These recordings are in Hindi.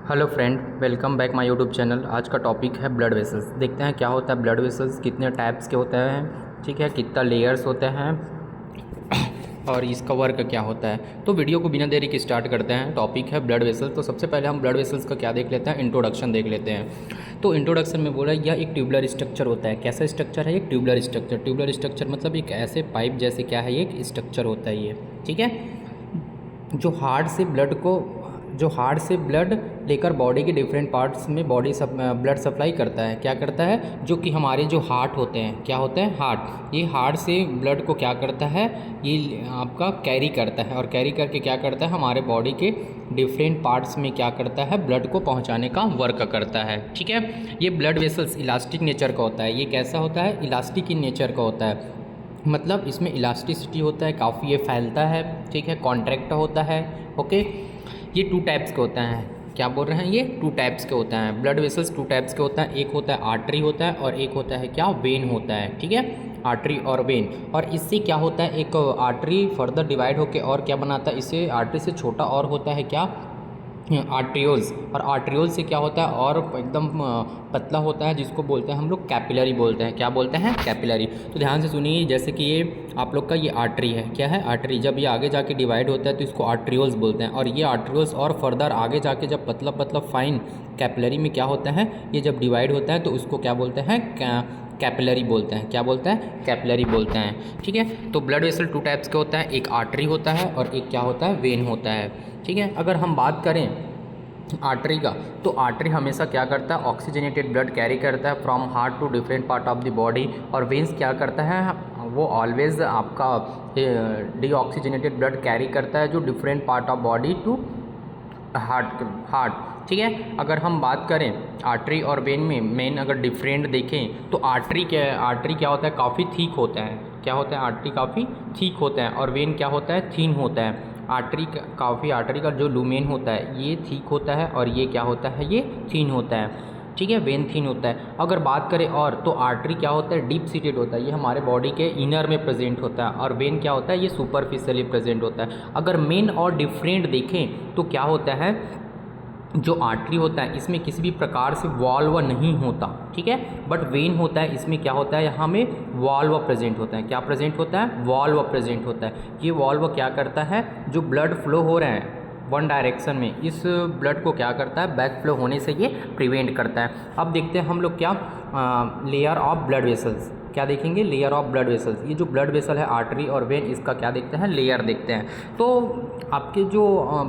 Hello friend, welcome back my YouTube channel. आज का टॉपिक है ब्लड वेसल्स। देखते हैं क्या होता है ब्लड वेसल्स, कितने टाइप्स के होते हैं, ठीक है, कितना लेयर्स होते हैं और इसका वर्क क्या होता है। तो वीडियो को बिना देरी के स्टार्ट करते हैं। टॉपिक है ब्लड वेसल्स। तो सबसे पहले हम ब्लड वेसल्स का क्या देख लेते हैं, इंट्रोडक्शन देख लेते हैं। तो इंट्रोडक्शन में बोला यह एक ट्यूबुलर स्ट्रक्चर होता है। कैसा स्ट्रक्चर है? एक ट्यूबुलर स्ट्रक्चर। ट्यूबुलर स्ट्रक्चर मतलब एक ऐसे पाइप जैसे क्या है, एक स्ट्रक्चर होता है ये, ठीक है, जो हार्ट से ब्लड लेकर बॉडी के डिफरेंट पार्ट्स में ब्लड सप्लाई करता है। क्या करता है? जो कि हमारे जो हार्ट होते हैं, क्या होते हैं? हार्ट। ये हार्ट से ब्लड को क्या करता है, ये आपका कैरी करता है और कैरी करके क्या करता है, हमारे बॉडी के डिफरेंट पार्ट्स में क्या करता है, ब्लड को पहुंचाने का वर्क करता है, ठीक है। ये ब्लड वेसल्स इलास्टिक नेचर का होता है। ये कैसा होता है? इलास्टिक इन नेचर का होता है, मतलब इसमें इलास्टिसिटी होता है, काफ़ी ये फैलता है, ठीक है, कॉन्ट्रैक्ट होता है, ओके। ये टू टाइप्स के होते हैं। क्या बोल रहे हैं? ये टू टाइप्स के होते हैं। ब्लड वेसल्स टू टाइप्स के होता है। एक होता है आर्टरी होता है और एक होता है क्या, वेन होता है, ठीक है, आर्टरी और वेन। और इससे क्या होता है, एक आर्टरी फर्दर डिवाइड होकर और क्या बनाता है, इससे आर्टरी से छोटा और होता है क्या, आर्ट्रियोल्स। और आर्ट्रियोल्स से क्या होता है, और एकदम पतला होता है, जिसको बोलते हैं हम लोग कैपिलरी बोलते हैं। क्या बोलते हैं? कैपिलरी। तो ध्यान से सुनिए, जैसे कि ये आप लोग का ये आर्टरी है, क्या है? आर्टरी। जब ये आगे जाके डिवाइड होता है तो इसको आर्ट्रियोल्स बोलते हैं। और ये आर्ट्रियोल्स और फर्दर आगे जाके जब पतला पतला फाइन कैपिलरी में क्या होता है, ये जब डिवाइड होता है तो उसको क्या बोलते हैं, कैपिलरी बोलते हैं। क्या बोलते हैं? कैपिलरी बोलते हैं, ठीक है। तो ब्लड वेसल टू टाइप्स के होता है, एक आर्टरी होता है और एक क्या होता है, वेन होता है, ठीक है। अगर हम बात करें आर्टरी का, तो आर्टरी हमेशा क्या करता है, ऑक्सीजनेटेड ब्लड कैरी करता है from heart to different part of the body. और वेंस क्या करता है, वो ऑलवेज आपका डीऑक्सीजनेटेड ब्लड कैरी करता है जो different part of body to heart, ठीक है। अगर हम बात करें आर्टरी और वेन में मेन अगर डिफरेंट देखें तो आर्टरी क्या होता है, काफ़ी थिक होता है। क्या होता है? आर्टरी काफ़ी थिक होता है और वेन क्या होता है, थिन होता है। आर्टरी का जो लुमेन होता है ये थिक होता है और ये क्या होता है, ये थिन होता है, ठीक है, वेन थिन होता है। अगर बात करें और तो आर्टरी क्या होता है, डीप सीटेड होता है, ये हमारे बॉडी के इनर में प्रेजेंट होता है। और वेन क्या होता है, ये सुपरफिशियली प्रेजेंट होता है। अगर मेन और डिफरेंट देखें तो क्या होता है, जो आर्टरी होता है इसमें किसी भी प्रकार से वॉल्व नहीं होता, ठीक है। बट वेन होता है, इसमें क्या होता है, यहाँ में वॉल्व प्रेजेंट होता है। क्या प्रेजेंट होता है? वॉल्व प्रेजेंट होता है। ये वॉल्व क्या करता है, जो ब्लड फ्लो हो रहे हैं वन डायरेक्शन में, इस ब्लड को क्या करता है, बैक फ्लो होने से ये प्रिवेंट करता है। अब देखते हैं हम लोग क्या, लेयर ऑफ ब्लड वेसल्स। क्या देखेंगे? Layer of blood vessels. ये जो ब्लड वेसल है आर्टरी और वेन, इसका क्या देखते हैं, लेयर देखते हैं। तो आपके जो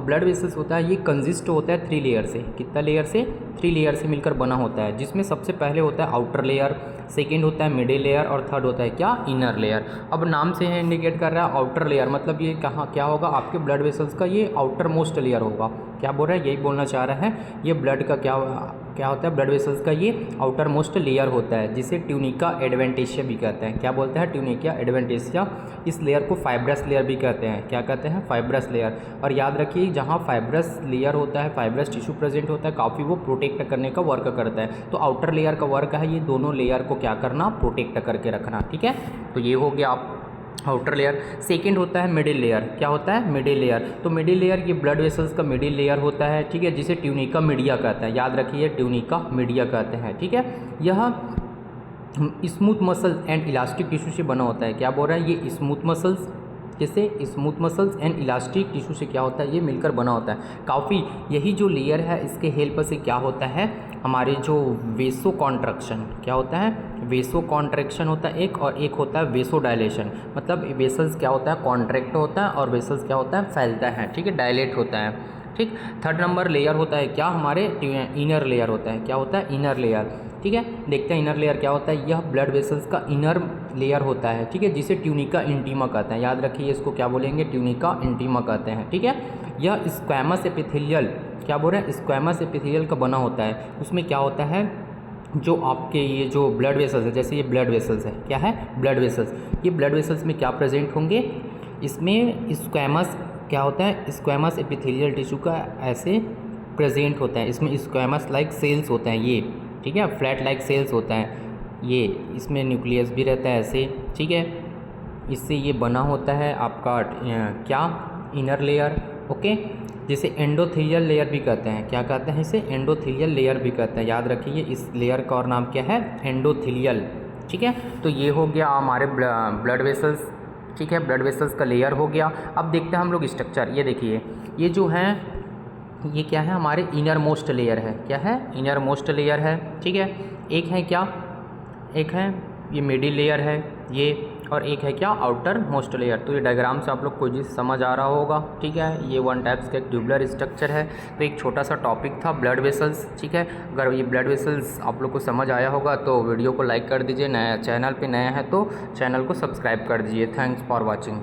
ब्लड वेसल्स होता है ये कंजिस्ट होता है 3 लेयर से। कितना लेयर से? 3 लेयर से मिलकर बना होता है, जिसमें सबसे पहले होता है आउटर लेयर, सेकेंड होता है मिडिल लेयर और थर्ड होता है क्या, इनर लेयर। अब नाम से है इंडिकेट कर रहा है आउटर लेयर, मतलब ये कहाँ क्या होगा, आपके ब्लड वेसल्स का ये आउटर मोस्ट लेयर होगा। क्या बोल रहा है, यही बोलना चाह रहा है। ये ब्लड का क्या होता है, ब्लड वेसल्स का ये आउटर मोस्ट लेयर होता है, जिसे ट्यूनिका एडवेंटिशिया भी कहते हैं। क्या बोलते हैं? Tunica adventitia. इस लेयर को फाइब्रस लेयर भी कहते हैं। क्या कहते हैं? Fibrous layer. और याद रखिए, जहाँ फाइब्रस लेयर होता है, फाइब्रस टिश्यू प्रेजेंट होता है, काफ़ी वो प्रोटेक्ट करने का वर्क करता है। तो आउटर लेयर का वर्क है ये दोनों लेयर को क्या करना, प्रोटेक्ट करके रखना, ठीक है। तो ये हो गया आप आउटर लेयर। सेकेंड होता है मिडिल लेयर। क्या होता है? Middle layer. तो मिडिल लेयर ये ब्लड वेसल्स का मिडिल लेयर होता है, ठीक है, जिसे ट्यूनिका मीडिया कहते हैं। याद रखिए, ट्यूनिका मीडिया कहते हैं, ठीक है। यह smooth muscle and elastic tissue से बना होता है। क्या बोल रहा है, ये स्मूथ मसल्स, जैसे smooth muscles and elastic tissue से क्या होता है, ये मिलकर बना होता है। काफ़ी यही जो लेयर है इसके हेल्प से क्या होता है, हमारे जो वेसो कॉन्ट्रैक्शन, क्या होता है, वेसो कॉन्ट्रैक्शन होता है एक, और एक होता है वेसो डायलेशन। मतलब वेसल्स क्या होता है, कॉन्ट्रैक्ट होता है, और वेसल्स क्या होता है, फैलता है, ठीक है, डायलेट होता है, ठीक। थर्ड नंबर लेयर होता है क्या, हमारे इनर लेयर होता है। क्या होता है? इनर लेयर, ठीक है। देखते हैं इनर लेयर क्या होता है। यह ब्लड वेसल्स का इनर लेयर होता है, ठीक है, जिसे ट्यूनिका इंटीमा कहते हैं। याद रखिए, इसको क्या बोलेंगे, ट्यूनिका इंटीमा कहते हैं, ठीक है। यह स्क्वैमस एपिथेलियल, क्या बोल रहे हैं, स्क्वैमस एपिथेलियल का बना होता है। उसमें क्या होता है, जो आपके ये जो ब्लड वेसल्स है, जैसे ये ब्लड वेसल्स है, क्या है, ब्लड वेसल्स। ये ब्लड वेसल्स में क्या प्रेजेंट होंगे, इसमें स्क्वैमस क्या होता है, स्क्वैमस एपिथेलियल टिश्यू का ऐसे प्रेजेंट होता है। इसमें स्क्वैमस लाइक सेल्स होते हैं ये, ठीक है, फ्लैट लाइक सेल्स होता है ये। इसमें न्यूक्लियस भी रहता है ऐसे, ठीक है। इससे ये बना होता है आपका क्या, इनर लेयर। ओके, जिसे एंडोथेलियल लेयर भी कहते हैं। क्या कहते हैं इसे? एंडोथेलियल लेयर भी कहते हैं। याद रखिए इस लेयर का और नाम क्या है? एंडोथेलियल। ठीक है, तो ये हो गया हमारे ब्लड वेसल्स। ठीक है, ब्लड वेसल्स का लेयर हो गया। अब देखते हैं हम लोग स्ट्रक्चर। ये देखिए, ये जो है ये क्या है? हमारे इनर मोस्ट लेयर है। क्या है? इनर मोस्ट लेयर है। ठीक है, एक है क्या? एक है ये मिडिल लेयर है ये, और एक है क्या? Outer most layer. तो ये डायग्राम से आप लोग को चीज़ समझ आ रहा होगा। ठीक है, ये वन टाइप्स का एक ट्यूबुलर स्ट्रक्चर है। तो एक छोटा सा टॉपिक था ब्लड वेसल्स। ठीक है, अगर ये ब्लड वेसल्स आप लोग को समझ आया होगा तो वीडियो को लाइक कर दीजिए। नया चैनल पे नया है तो चैनल को सब्सक्राइब कर दीजिए। Thanks for watching.